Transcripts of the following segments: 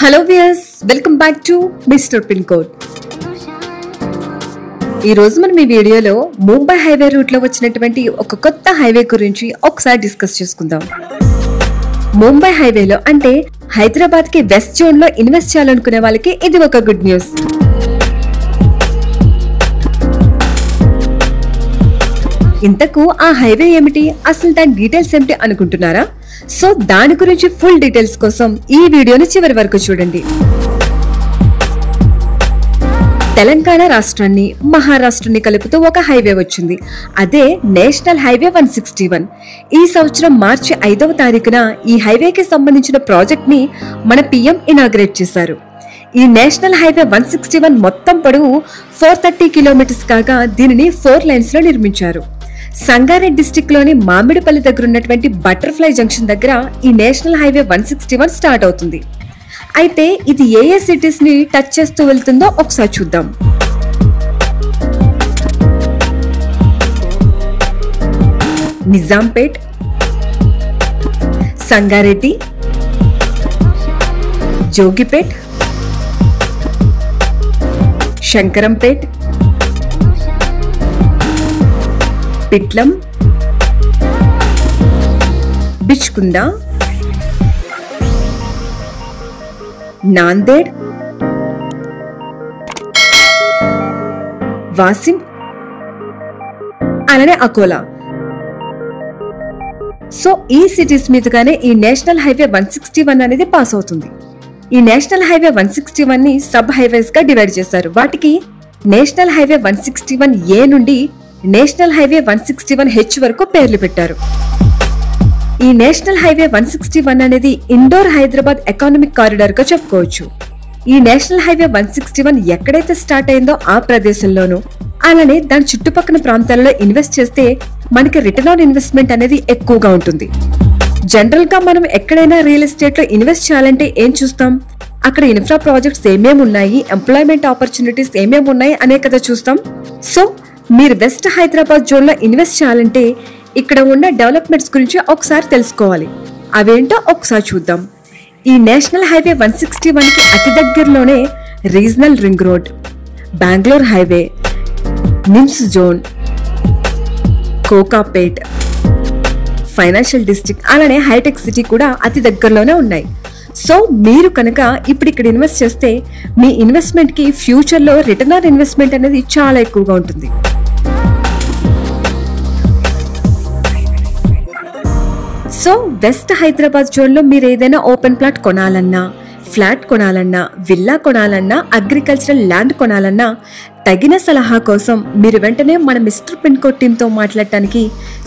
Hello viewers, welcome back to mister pin code. ఈ రోజు మనం ఈ వీడియోలో ముంబై హైవే రూట్ లో వచ్చినటువంటి ఒక కొత్త హైవే గురించి ఒకసారి డిస్కస్ చేసుకుందాం. ముంబై హైవేలో అంటే హైదరాబాద్ కి వెస్ట్ జోన్ లో ఇన్వెస్ట్ చేయాలనుకునే వాళ్ళకి ఇది ఒక గుడ్ న్యూస్. ఇంతకు ఆ హైవే ఏమిటి, అసలు దాని డీటెయిల్స్ ఏమిటి అనుకుంటున్నారా? సో దాని గురించి ఫుల్ డీటెయిల్స్ కోసం ఈ వీడియోని చివరి వరకు చూడండి. తెలంగాణ రాష్ట్రాన్ని మహారాష్ట్రాన్ని కలుపుతూ ఒక హైవే వచ్చింది. అదే నేషనల్ హైవే 161. ఈ సంవత్సరం మార్చి 5వ తారీఖున ఈ హైవేకి సంబంధించిన ప్రాజెక్ట్ ని మన పిఎం ఇనాగ్రేట్ చేశారు. ఈ నేషనల్ హైవే 161 మొత్తం పొడవు 430 కిలోమీటర్స్ కాగా దీనిని 4 లైన్స్ లో నిర్మించారు. సంగారెడ్డి డిస్ట్రిక్ట్ లోని మామిడిపల్లి దగ్గర ఉన్నటువంటి బటర్ఫ్లై జంక్షన్ దగ్గర ఈ నేషనల్ హైవే 161 స్టార్ట్ అవుతుంది. అయితే ఇది ఏ ఏ సిటీస్ ని టచ్ చేస్తూ వెళ్తుందో ఒకసారి చూద్దాం. నిజాంపేట్, సంగారెడ్డి, జోగిపేట్, శంకరంపేట్, పిట్లం, బిచ్కుంద, నాందేడ్, వాసిం, అలానే అకోలా. సో ఈ సిటీస్ మీదుగానే ఈ నేషనల్ హైవే 161 అనేది పాస్ అవుతుంది. ఈ నేషనల్ హైవే 161 ని సబ్ హైవేస్ గా డివైడ్ చేశారు. వాటికి నేషనల్ హైవే 161 ఏ నుండి నేషనల్ హైవే 161 హెచ్ వరకు పేర్లు పెట్టారు. ఈ నేషనల్ హైవే 161 అనేది ఇండోర్ హైదరాబాద్ ఎకానమిక్ కారిడార్ గా చెప్పుకోవచ్చు. ఈ నేషనల్ హైవే 161 ఎక్కడైతే స్టార్ట్ అయిందో ఆ ప్రదేశంలోనూ, అలానే దాని చుట్టుపక్కల ప్రాంతాలలో ఇన్వెస్ట్ చేస్తే మనకి రిటర్న్ ఆన్ ఇన్వెస్ట్మెంట్ అనేది ఎక్కువగా ఉంటుంది. జనరల్ గా మనం ఎక్కడైనా రియల్ ఎస్టేట్ లో ఇన్వెస్ట్ చేయాలంటే ఏం చూస్తాం? అక్కడ ఇన్ఫ్రా ప్రాజెక్ట్స్ ఏమేమి ఉన్నాయి, ఎంప్లాయ్మెంట్ ఆపర్చునిటీస్ ఏమేమి ఉన్నాయి అనే కదా చూస్తాం. సో మీరు వెస్ట్ హైదరాబాద్ జోన్ లో ఇన్వెస్ట్ చేయాలంటే ఇక్కడ ఉన్న డెవలప్మెంట్స్ గురించి ఒకసారి తెలుసుకోవాలి. అవేంటో ఒకసారి చూద్దాం. ఈ నేషనల్ హైవే 161 కి అతి దగ్గరలోనే regional ring road, Bengaluru highway, NIMS zone, Kokapet, financial district, అలానే హైటెక్ సిటీ కూడా అతి దగ్గరలోనే ఉన్నాయి. సో మీరు కనుక ఇప్పుడు ఇక్కడ ఇన్వెస్ట్ చేస్తే మీ ఇన్వెస్ట్మెంట్ కి ఫ్యూచర్ లో రిటర్న్ ఆన్ ఇన్వెస్ట్మెంట్ అనేది చాలా ఎక్కువగా ఉంటుంది. సో వెస్ట్ హైదరాబాద్ జోన్ లో మీరు ఏదైనా ఓపెన్ ప్లాట్ కొనాలన్నా, ఫ్లాట్ కొనాలన్నా, విల్లా కొనాలన్నా, అగ్రికల్చరల్ ల్యాండ్ కొనాలన్నా తగిన సలహా కోసం మీరు వెంటనే మన మిస్టర్ పిన్ కోడ్ టీమ్ తో మాట్లాడటానికి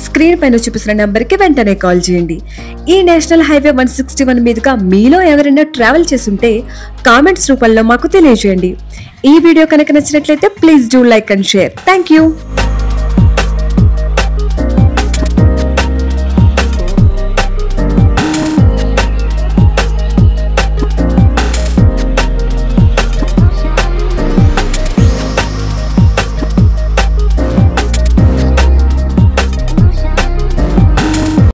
స్క్రీన్ పైన చూపిస్తున్న నెంబర్ కి వెంటనే కాల్ చేయండి. ఈ నేషనల్ హైవే 161 మీదుగా మీలో ఎవరైనా ట్రావెల్ చేస్తుంటే కామెంట్స్ రూపంలో మాకు తెలియజేయండి. ఈ వీడియో కనుక నచ్చినట్లయితే please do like and share. Thank you.